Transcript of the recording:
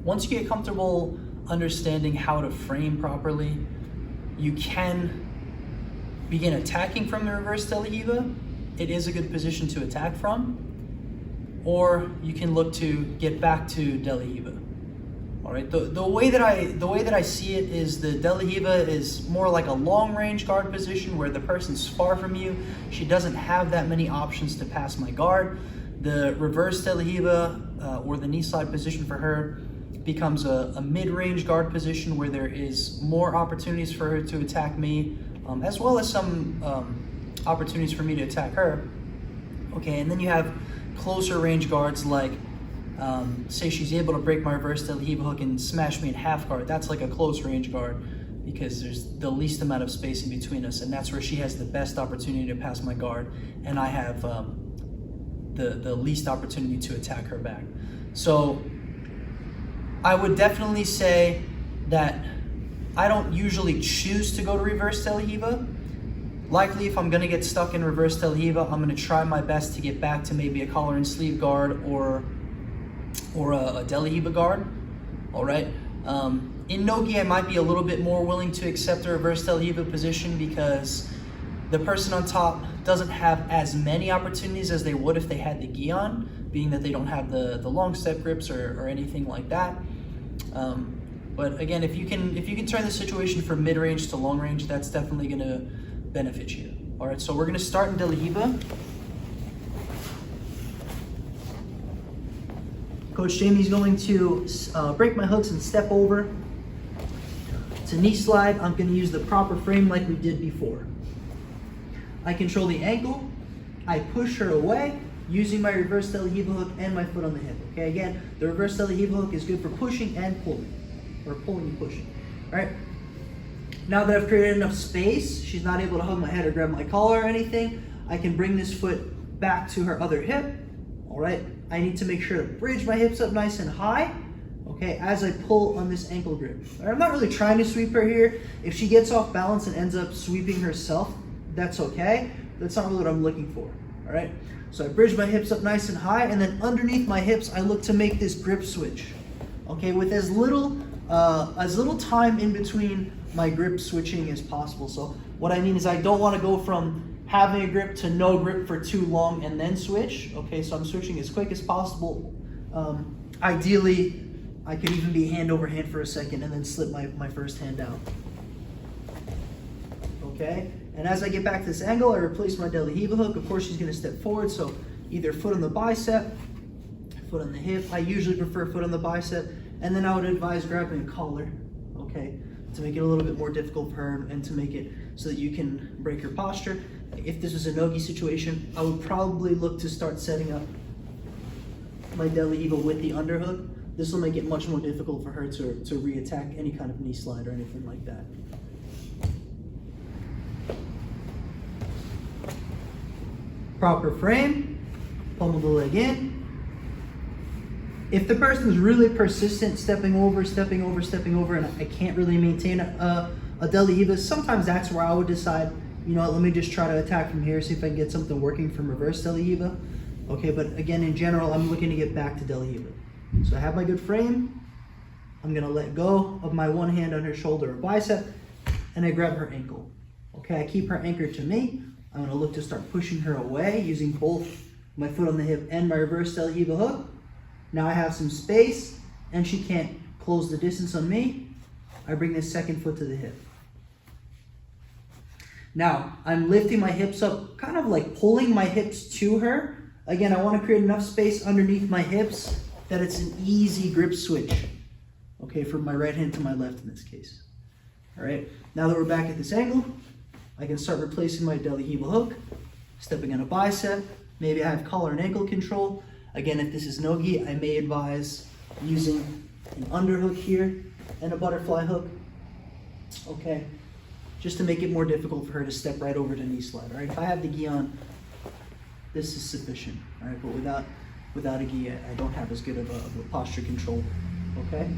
Once you get comfortable understanding how to frame properly, you can begin attacking from the reverse De La Riva. It is a good position to attack from, or you can look to get back to De La Riva. All right, the way that I see it is the De La Riva is more like a long range guard position where the person's far from you. She doesn't have that many options to pass my guard. The reverse De La Riva or the knee slide position for her becomes a mid-range guard position where there is more opportunities for her to attack me, as well as some opportunities for me to attack her. Okay, and then you have closer range guards like say she's able to break my reverse De La Riva hook and smash me in half guard. That's like a close range guard because there's the least amount of spacing between us, and that's where she has the best opportunity to pass my guard, and I have the least opportunity to attack her back. So I would definitely say that I don't usually choose to go to reverse De La Riva. Likely, if I'm gonna get stuck in reverse De La Riva, I'm gonna try my best to get back to maybe a collar and sleeve guard or a De La Riva guard. All right. In no-gi, I might be a little bit more willing to accept the reverse De La Riva position because the person on top doesn't have as many opportunities as they would if they had the gi on, being that they don't have the long step grips or anything like that. But again, if you can turn the situation from mid-range to long range, that's definitely going to benefit you. All right, so we're going to start in De La Riva. Coach Jamie's going to break my hooks and step over. It's a knee slide. I'm going to use the proper frame like we did before. I control the ankle. I push her away using my reverse De La Riva hook and my foot on the hip. Okay, again, the reverse De La Riva hook is good for pushing and pulling, or pulling and pushing. All right. Now that I've created enough space, she's not able to hug my head or grab my collar or anything, I can bring this foot back to her other hip. All right. I need to make sure to bridge my hips up nice and high, okay, as I pull on this ankle grip. Right, I'm not really trying to sweep her here. If she gets off balance and ends up sweeping herself, that's okay. That's not really what I'm looking for, all right? So I bridge my hips up nice and high, and then underneath my hips, I look to make this grip switch, okay, with as little time in between my grip switching as possible. So what I mean is I don't want to go from having a grip to no grip for too long and then switch. Okay, so I'm switching as quick as possible. Ideally, I could even be hand over hand for a second and then slip my first hand out. Okay, and as I get back to this angle, I replace my De La Riva hook. Of course, she's gonna step forward, so either foot on the bicep, foot on the hip. I usually prefer foot on the bicep, and then I would advise grabbing a collar, okay, to make it a little bit more difficult for her and to make it so that you can break her posture. If this was a no-gi situation, I would probably look to start setting up my De La Riva with the underhook. This will make it much more difficult for her to re-attack any kind of knee slide or anything like that. Proper frame, pummel the leg in. If the person is really persistent, stepping over, and I can't really maintain a De La Riva, sometimes that's where I would decide, you know, let me just try to attack from here, see if I can get something working from reverse De La Riva. Okay, but again, in general, I'm looking to get back to De La Riva. So I have my good frame. I'm gonna let go of my one hand on her shoulder or bicep, and I grab her ankle. Okay, I keep her anchored to me. I'm gonna look to start pushing her away using both my foot on the hip and my reverse De La Riva hook. Now I have some space, and she can't close the distance on me. I bring this second foot to the hip. Now, I'm lifting my hips up, kind of like pulling my hips to her. Again, I want to create enough space underneath my hips that it's an easy grip switch. Okay, from my right hand to my left in this case. All right, now that we're back at this angle, I can start replacing my De La Riva hook, stepping on a bicep. Maybe I have collar and ankle control. Again, if this is no-gi, I may advise using an underhook here and a butterfly hook. Okay, just to make it more difficult for her to step right over to knee slide. All right, if I have the gi on, this is sufficient. All right, but without a gi, I don't have as good of a posture control. Okay.